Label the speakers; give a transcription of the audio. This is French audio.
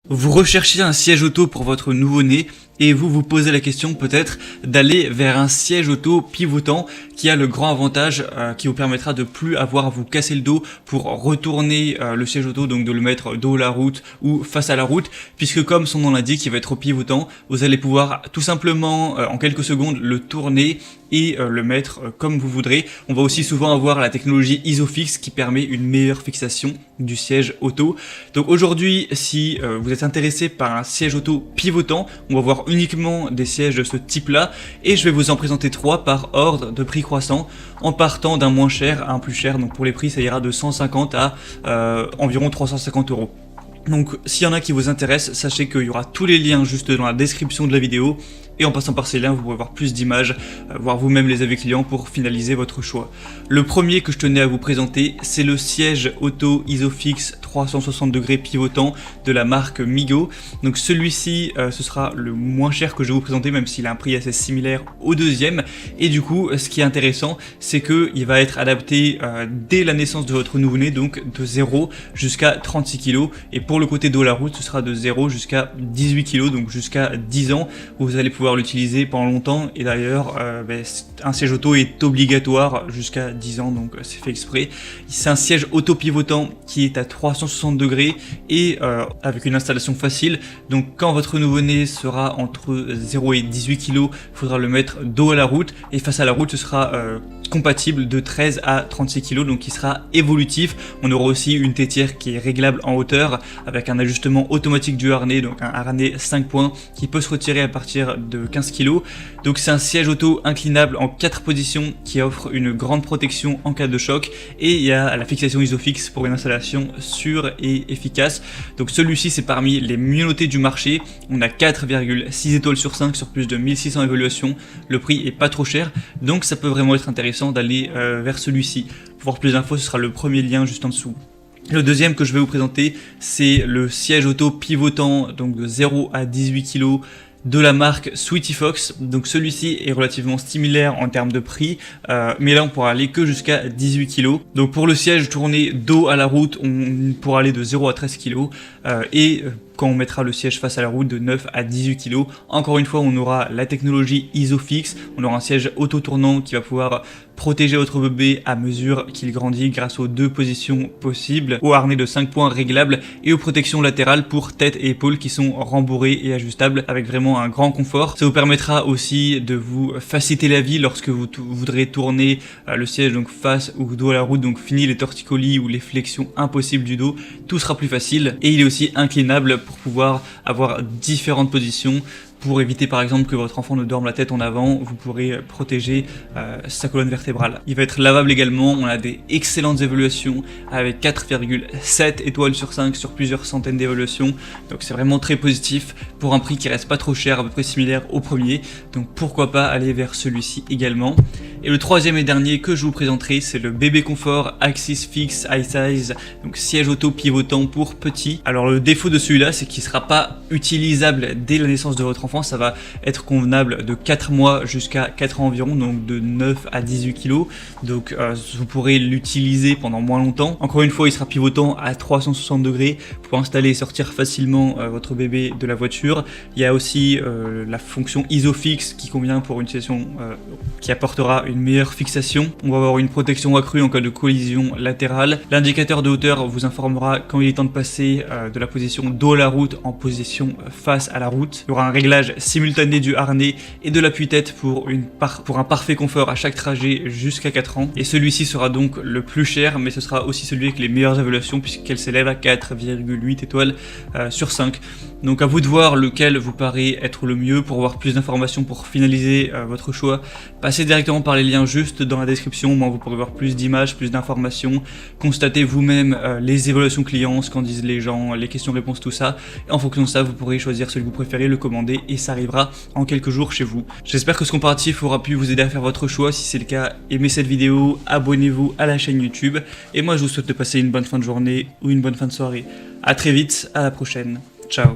Speaker 1: Vous recherchez un siège auto pour votre nouveau-né et vous vous posez la question peut-être d'aller vers un siège auto pivotant qui a le grand avantage qui vous permettra de plus avoir à vous casser le dos pour retourner le siège auto, donc de le mettre dos à la route ou face à la route, puisque comme son nom l'indique, il va être pivotant. Vous allez pouvoir tout simplement en quelques secondes le tourner et le mettre comme vous voudrez. On va aussi souvent avoir la technologie Isofix qui permet une meilleure fixation du siège auto. Donc aujourd'hui, si vous êtes intéressé par un siège auto pivotant, on va voir uniquement des sièges de ce type là et je vais vous en présenter 3 par ordre de prix croissant en partant d'un moins cher à un plus cher. Donc pour les prix, ça ira de 150 à environ 350 €. Donc s'il y en a qui vous intéressent, sachez qu'il y aura tous les liens juste dans la description de la vidéo. Et en passant par ces liens, vous pourrez voir plus d'images, voir vous-même les avis clients pour finaliser votre choix. Le premier que je tenais à vous présenter, c'est le siège auto Isofix 360 degrés pivotant de la marque Migo. Donc celui-ci, ce sera le moins cher que je vais vous présenter, même s'il a un prix assez similaire au deuxième. Et du coup, ce qui est intéressant, c'est qu'il va être adapté dès la naissance de votre nouveau-né, donc de 0 jusqu'à 36 kg. Et pour le côté dos à la route, ce sera de 0 jusqu'à 18 kg, donc jusqu'à 10 ans, où vous allez pouvoir l'utiliser pendant longtemps. Et d'ailleurs un siège auto est obligatoire jusqu'à 10 ans, donc c'est fait exprès. C'est un siège auto pivotant qui est à 360 degrés et avec une installation facile. Donc quand votre nouveau-né sera entre 0 et 18 kg, il faudra le mettre dos à la route, et face à la route ce sera compatible de 13 à 36 kg, donc il sera évolutif. On aura aussi une tétière qui est réglable en hauteur avec un ajustement automatique du harnais, donc un harnais 5 points qui peut se retirer à partir de 15 kg. Donc c'est un siège auto inclinable en 4 positions qui offre une grande protection en cas de choc, et il y a la fixation Isofix pour une installation sûre et efficace. Donc celui-ci, c'est parmi les mieux notés du marché. On a 4,6 étoiles sur 5 sur plus de 1600 évaluations. Le prix est pas trop cher, donc ça peut vraiment être intéressant d'aller vers celui-ci. Pour voir plus d'infos, ce sera le premier lien juste en dessous. Le deuxième que je vais vous présenter, c'est le siège auto pivotant, donc de 0 à 18 kg de la marque Sweetie Fox. Donc celui-ci est relativement similaire en termes de prix, mais là on pourra aller que jusqu'à 18 kg. Donc pour le siège tourné dos à la route, on pourra aller de 0 à 13 kg et quand on mettra le siège face à la route de 9 à 18 kg. Encore une fois, on aura la technologie Isofix, on aura un siège auto-tournant qui va pouvoir protéger votre bébé à mesure qu'il grandit grâce aux 2 positions possibles, au harnais de 5 points réglables et aux protections latérales pour tête et épaules qui sont rembourrées et ajustables avec vraiment un grand confort. Ça vous permettra aussi de vous faciliter la vie lorsque vous voudrez tourner le siège donc face ou dos à la route, donc fini les torticolis ou les flexions impossibles du dos, tout sera plus facile. Et il est aussi inclinable pour pouvoir avoir différentes positions. Pour éviter par exemple que votre enfant ne dorme la tête en avant, vous pourrez protéger sa colonne vertébrale. Il va être lavable également, on a des excellentes évaluations avec 4,7 étoiles sur 5 sur plusieurs centaines d'évaluations. Donc c'est vraiment très positif pour un prix qui reste pas trop cher, à peu près similaire au premier. Donc pourquoi pas aller vers celui-ci également. Et le troisième et dernier que je vous présenterai, c'est le bébé confort Axis Fix High Size, donc siège auto pivotant pour petit. Alors le défaut de celui-là, c'est qu'il ne sera pas utilisable dès la naissance de votre enfant. Ça va être convenable de 4 mois jusqu'à 4 ans environ, donc de 9 à 18 kg. Donc vous pourrez l'utiliser pendant moins longtemps. Encore une fois, il sera pivotant à 360 degrés pour installer et sortir facilement votre bébé de la voiture. Il y a aussi la fonction Isofix qui convient pour une situation qui apportera une meilleure fixation. On va avoir une protection accrue en cas de collision latérale. L'indicateur de hauteur vous informera quand il est temps de passer de la position dos à la route en position face à la route. Il y aura un réglage simultané du harnais et de l'appui-tête pour un parfait confort à chaque trajet jusqu'à 4 ans. Et celui-ci sera donc le plus cher, mais ce sera aussi celui avec les meilleures évaluations puisqu'elle s'élève à 4,8 étoiles sur 5. Donc à vous de voir lequel vous paraît être le mieux. Pour avoir plus d'informations, pour finaliser votre choix, passez directement par les liens juste dans la description. Moi, vous pourrez voir plus d'images, plus d'informations, constatez vous-même les évaluations clients, ce qu'en disent les gens, les questions-réponses, tout ça. Et en fonction de ça, vous pourrez choisir celui que vous préférez, le commander et ça arrivera en quelques jours chez vous. J'espère que ce comparatif aura pu vous aider à faire votre choix. Si c'est le cas, aimez cette vidéo, abonnez-vous à la chaîne YouTube. Et moi, je vous souhaite de passer une bonne fin de journée ou une bonne fin de soirée. À très vite, à la prochaine. Ciao.